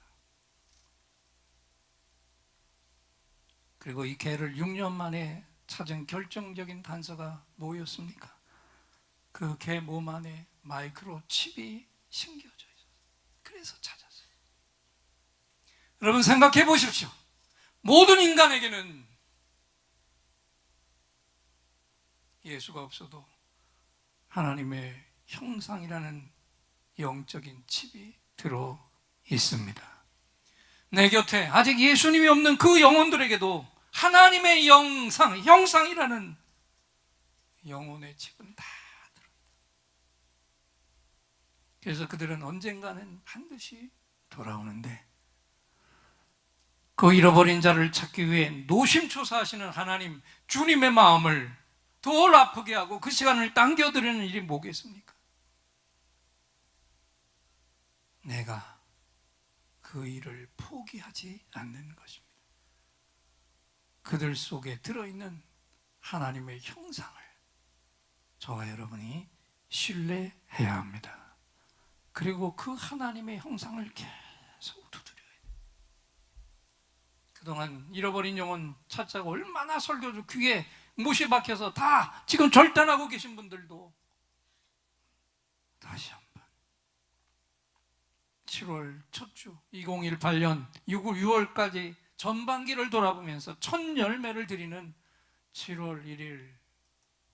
그리고 이 개를 6년 만에 찾은 결정적인 단서가 뭐였습니까? 그 개 몸 안에 마이크로 칩이 심겨져 있었어요. 그래서 찾았어요. 여러분, 생각해 보십시오. 모든 인간에게는 예수가 없어도 하나님의 형상이라는 영적인 칩이 들어 있습니다. 내 곁에 아직 예수님이 없는 그 영혼들에게도 하나님의 형상이라는 영혼의 칩은 다 들어. 그래서 그들은 언젠가는 반드시 돌아오는데, 그 잃어버린 자를 찾기 위해 노심초사하시는 하나님, 주님의 마음을 덜 아프게 하고 그 시간을 당겨드리는 일이 뭐겠습니까? 내가 그 일을 포기하지 않는 것입니다. 그들 속에 들어있는 하나님의 형상을 저와 여러분이 신뢰해야 합니다. 그리고 그 하나님의 형상을 계속 두드려야 돼요. 그동안 잃어버린 영혼 찾자고 얼마나 설교주 귀에 못이 박혀서 다 지금 절단하고 계신 분들도 다시 한번 7월 첫 주 2018년 6월까지 전반기를 돌아보면서 첫 열매를 드리는 7월 1일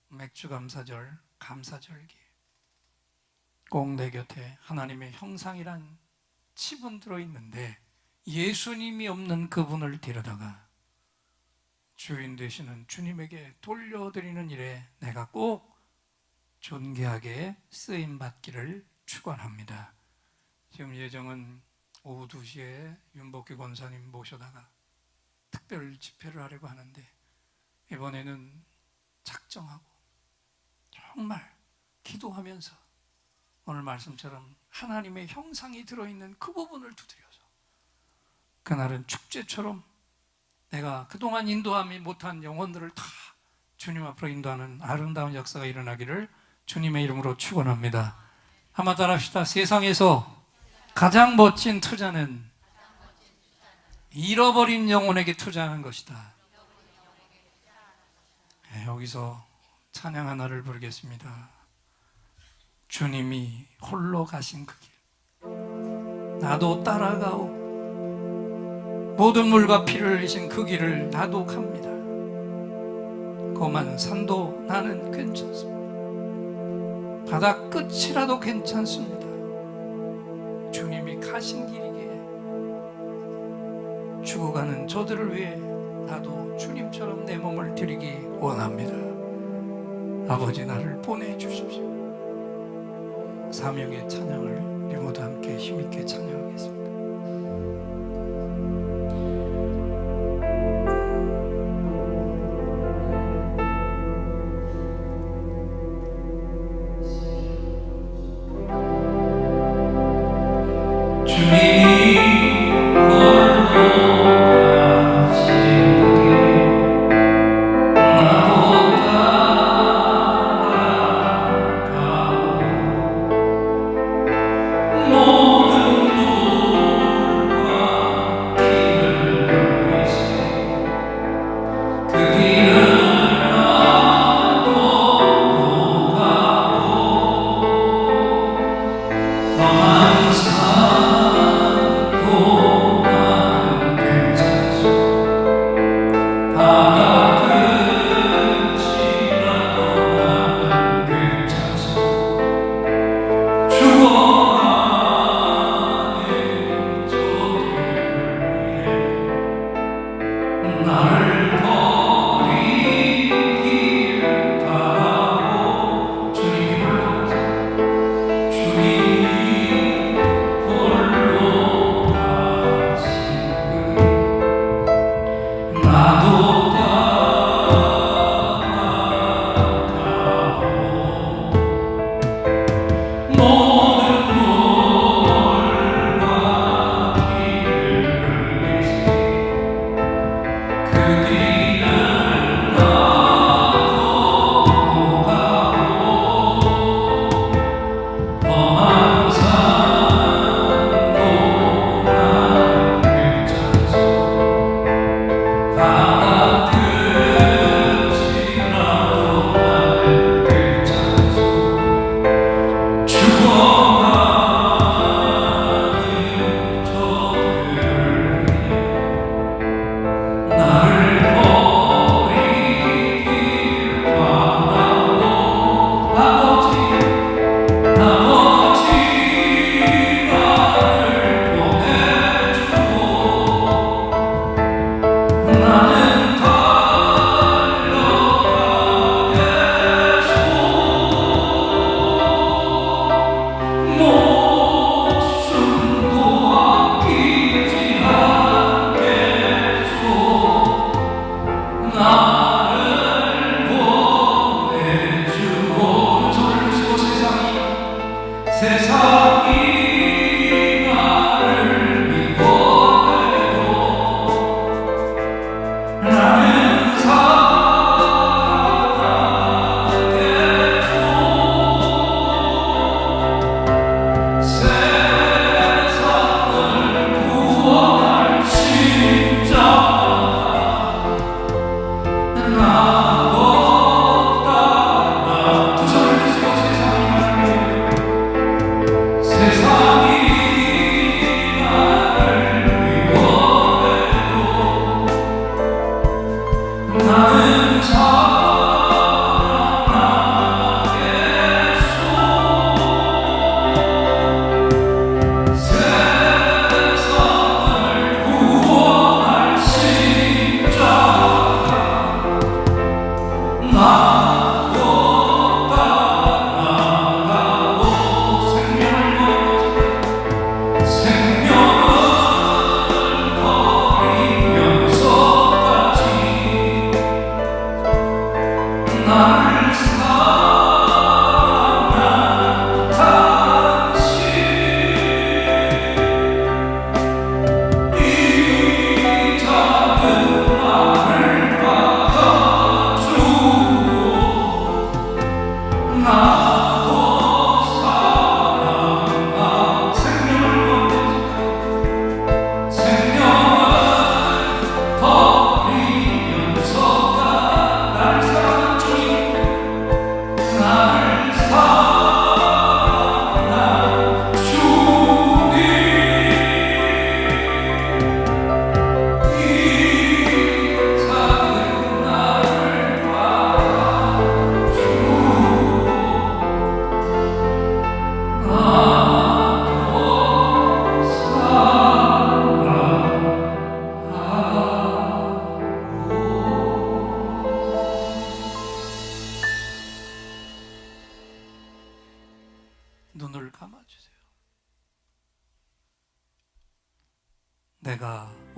맥주 감사절 감사절기, 꼭 내 곁에 하나님의 형상이란 칩은 들어있는데 예수님이 없는 그분을 데려다가 주인 되시는 주님에게 돌려드리는 일에 내가 꼭 존귀하게 쓰임받기를 축원합니다. 지금 예정은 오후 2시에 윤복기 권사님 모셔다가 특별 집회를 하려고 하는데, 이번에는 작정하고 정말 기도하면서 오늘 말씀처럼 하나님의 형상이 들어있는 그 부분을 두드려서 그날은 축제처럼 내가 그동안 인도하지 못한 영혼들을 다 주님 앞으로 인도하는 아름다운 역사가 일어나기를 주님의 이름으로 축원합니다. 한번 따라합시다. 세상에서 가장 멋진 투자는 잃어버린 영혼에게 투자하는 것이다. 네, 여기서 찬양 하나를 부르겠습니다. 주님이 홀로 가신 그 길, 나도 따라가오. 모든 물과 피를 흘리신 그 길을 나도 갑니다. 험한 산도 나는 괜찮습니다. 바다 끝이라도 괜찮습니다. 주님이 가신 길이기에 죽어가는 저들을 위해 나도 주님처럼 내 몸을 드리기 원합니다. 아버지, 나를 보내주십시오. 사명의 찬양을 우리 모두 함께 힘있게 찬양하겠습니다.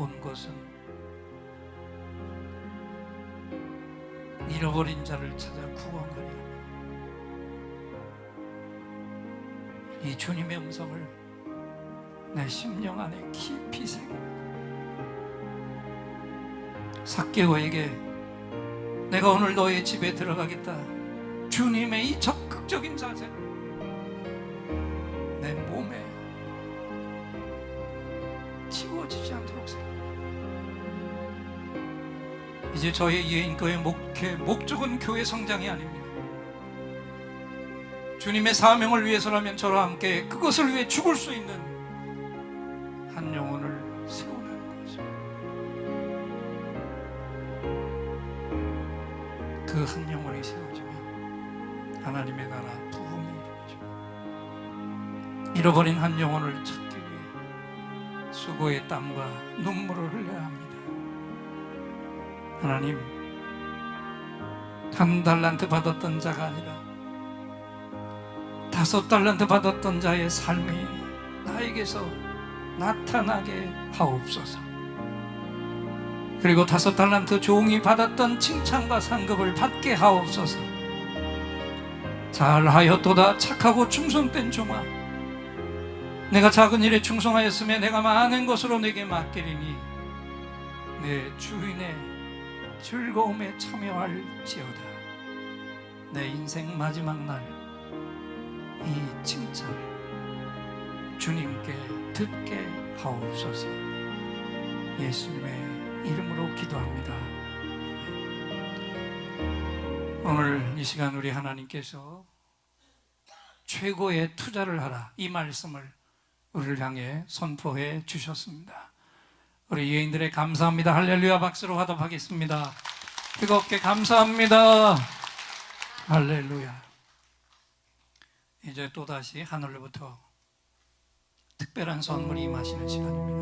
온 것은 잃어버린 자를 찾아 구원하려 합니다. 이 주님의 음성을 내 심령 안에 깊이 새깁니다. 삭개오에게 내가 오늘 너의 집에 들어가겠다, 주님의 이 적극적인 자세를 내 몸에 지워지지 않도록 새깁니다. 이제 저의 예인교회 목적은 교회 성장이 아닙니다. 주님의 사명을 위해서라면 저와 함께 그것을 위해 죽을 수 있는 한 영혼을 세우는 거죠. 그 한 영혼이 세워지면 하나님의 나라 부흥이 이루어집니다. 잃어버린 한 영혼을 찾기 위해 수고의 땀과 눈물을 흘려야 합니다. 하나님, 한 달란트 받았던 자가 아니라 5 달란트 받았던 자의 삶이 나에게서 나타나게 하옵소서. 그리고 5 달란트 종이 받았던 칭찬과 상급을 받게 하옵소서. 잘하였도다 착하고 충성된 종아, 내가 작은 일에 충성하였으며 내가 많은 것으로 내게 맡기리니 내 주인의 즐거움에 참여할지어다. 내 인생 마지막 날 이 칭찬을 주님께 듣게 하옵소서. 예수님의 이름으로 기도합니다. 오늘 이 시간 우리 하나님께서 최고의 투자를 하라, 이 말씀을 우리를 향해 선포해 주셨습니다. 우리 예인들의 감사합니다. 할렐루야 박수로 화답하겠습니다. 뜨겁게 감사합니다. 할렐루야. 이제 또다시 하늘로부터 특별한 선물이 임하시는 시간입니다.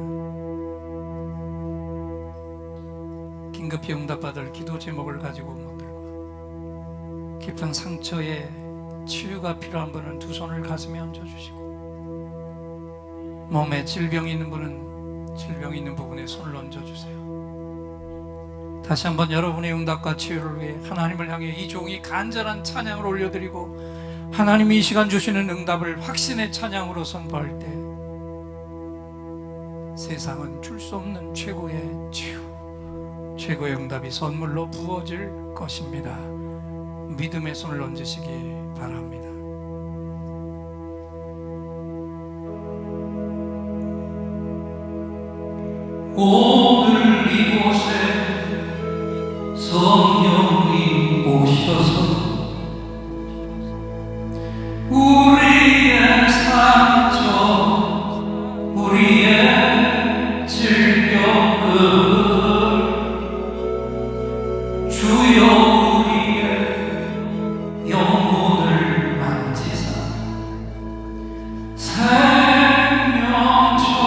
긴급히 응답받을 기도 제목을 가지고 온 분들과 깊은 상처에 치유가 필요한 분은 두 손을 가슴에 얹어주시고, 몸에 질병이 있는 분은 질병이 있는 부분에 손을 얹어주세요. 다시 한번 여러분의 응답과 치유를 위해 하나님을 향해 이 종이 간절한 찬양을 올려드리고, 하나님이 이 시간 주시는 응답을 확신의 찬양으로 선포할 때 세상은 줄 수 없는 최고의 치유, 최고의 응답이 선물로 부어질 것입니다. 믿음의 손을 얹으시기 바랍니다. 오늘 이곳에 성령이 오셔서 우리의 상처, 우리의 질병을 주여 우리의 영혼을 만지사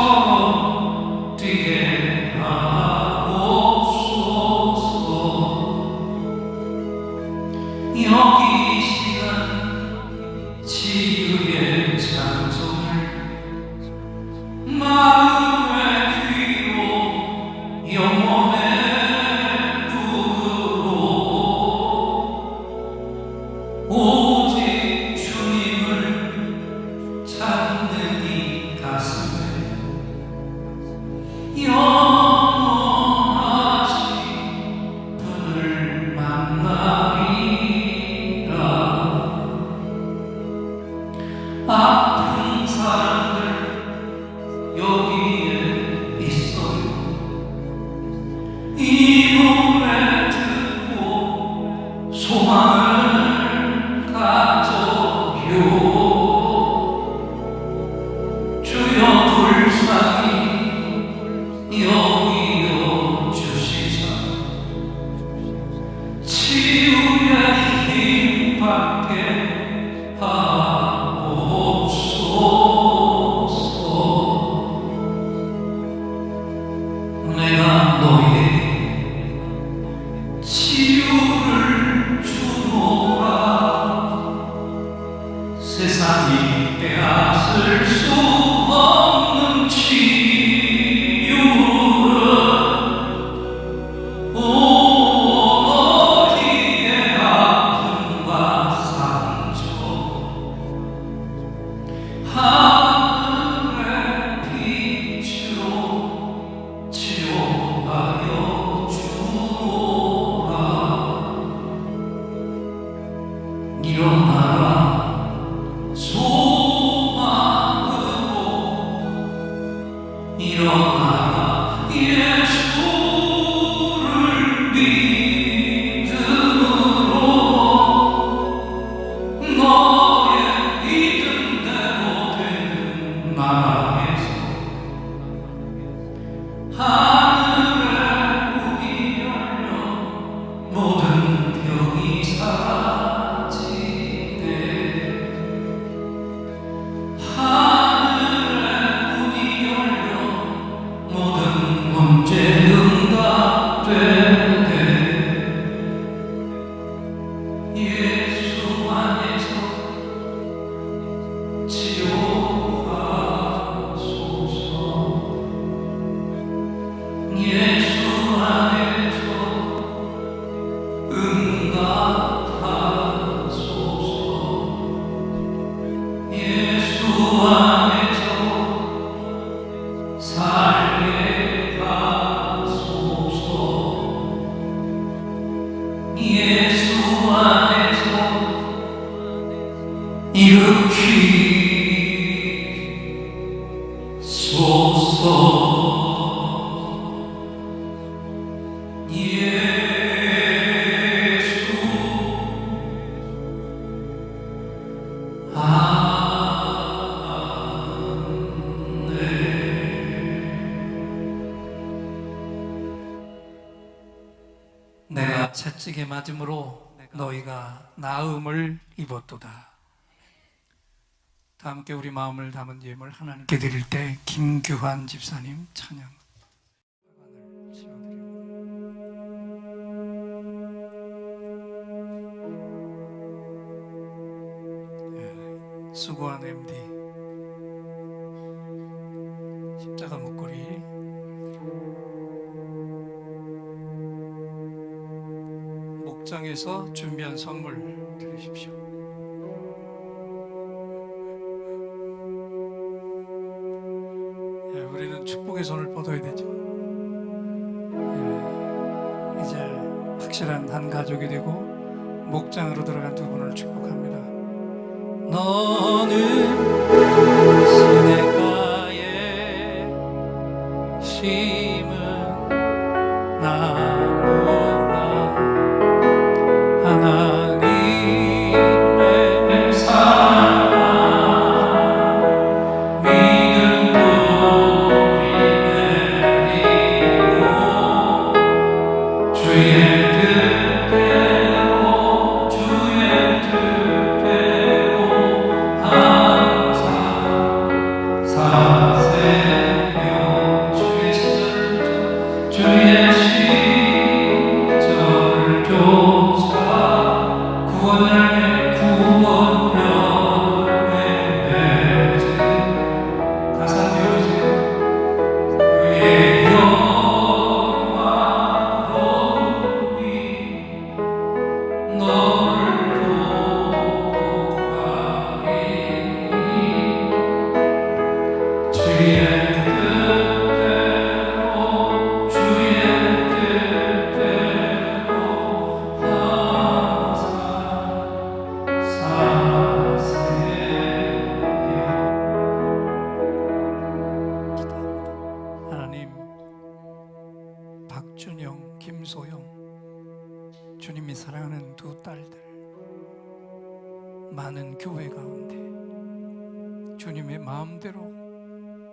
생명처럼 뛰게 하옵소서. 여기 이 시간 치유의 장소를 마음의 귀로 영혼의 눈으로 오직 주님을 찾는 이 가슴에 영원하신 분을 만나리라. 아픈 사람들 여기에 있어요. 이 노래 듣고 소망을 가져요. 주여 불쌍히 여기어 주시사 치유의 힘 받게 하옵소서. 내가 너에게 치유를 주노라. 세상이 빼앗을 수 없는 치유를 내가 채찍에 맞음으로 너희가 나음을 입었도다. 다 함께 우리 마음을 담은 예물 하나님께 드릴 때 김규환 집사님 찬양 수고한 MD 십자가 목걸이 목장에서 준비한 선물 드리십시오. 우리는 축복의 손을 뻗어야 되죠. 이제 확실한 한 가족이 되고 목장으로 들어간 두 분을 축복합니다. 너는 시냇가에 심은 나무라 하나님의 사랑 믿음으로 내리고 주의 뜻대로 항상 사세요. 주의 시절을 쫓아 구원 열매 맺은 가사 띄워주세요. 그의 영광로니 너를 도와리니 주의 뜻대로 항상 하나님, 박준영, 김소영, 주님이 사랑하는 두 딸들, 많은 교회 가운데 주님의 마음대로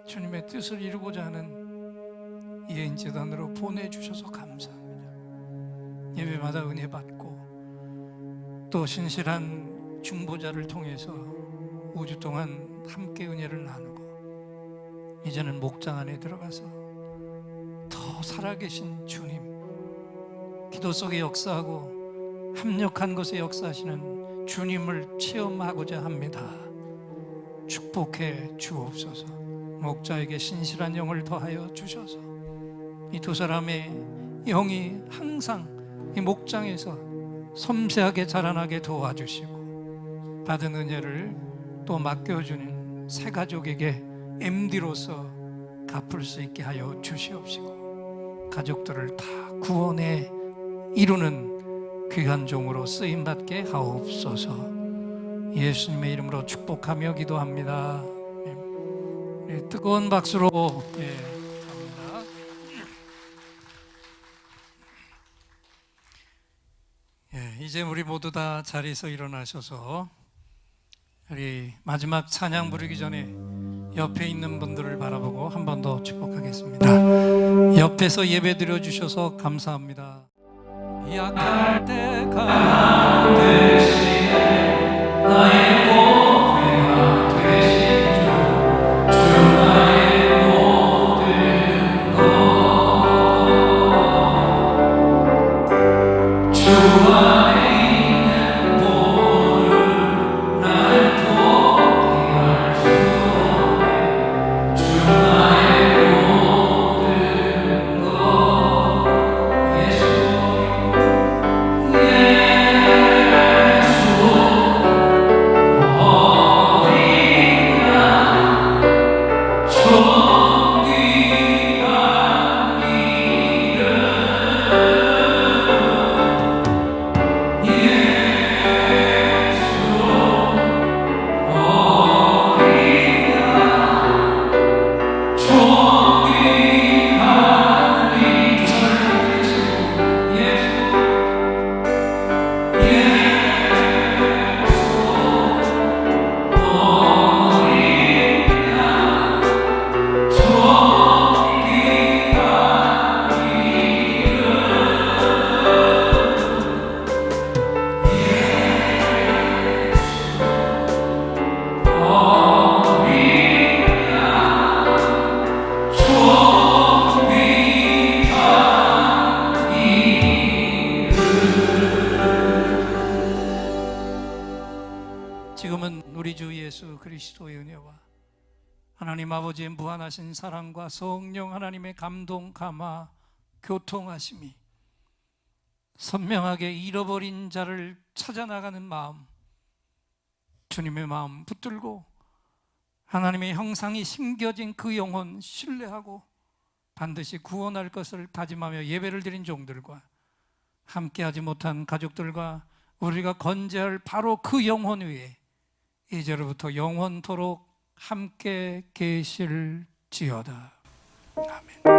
주님의 뜻을 이루고자 하는 예인재단으로 보내주셔서 감사합니다. 예배마다 은혜 받고 또 신실한 중보자를 통해서 5주 동안 함께 은혜를 나누고 이제는 목장 안에 들어가서 더 살아계신 주님, 기도 속에 역사하고 합력한 것에 역사하시는 주님을 체험하고자 합니다. 축복해 주옵소서. 목자에게 신실한 영을 더하여 주셔서 이 두 사람의 영이 항상 이 목장에서 섬세하게 자라나게 도와주시고 받은 은혜를 또 맡겨주는 새 가족에게 MD로서 갚을 수 있게 하여 주시옵시고 가족들을 다 구원에 이루는 귀한 종으로 쓰임받게 하옵소서. 예수님의 이름으로 축복하며 기도합니다. 뜨거운 박수로 합니다. 이제 우리 모두 다 자리에서 일어나셔서 우리 마지막 찬양 부르기 전에 옆에 있는 분들을 바라보고 한 번 더 축복하겠습니다. 옆에서 예배 드려 주셔서 감사합니다. 약할 때 강한 대신에 나의 보배가 되신 주 나의 모든 것주 안에 있는 보를 나는 포기할 수 없네. 주 나의 모든 것 예수 지금은 우리 주 예수 그리스도의 은혜와 하나님 아버지의 무한하신 사랑과 성령 하나님의 감동, 감화, 교통하심이 선명하게 잃어버린 자를 찾아나가는 마음, 주님의 마음 붙들고 하나님의 형상이 심겨진 그 영혼 신뢰하고 반드시 구원할 것을 다짐하며 예배를 드린 종들과 함께하지 못한 가족들과 우리가 건재할 바로 그 영혼 위에 이제로부터 영원토록 함께 계실지어다. 아멘.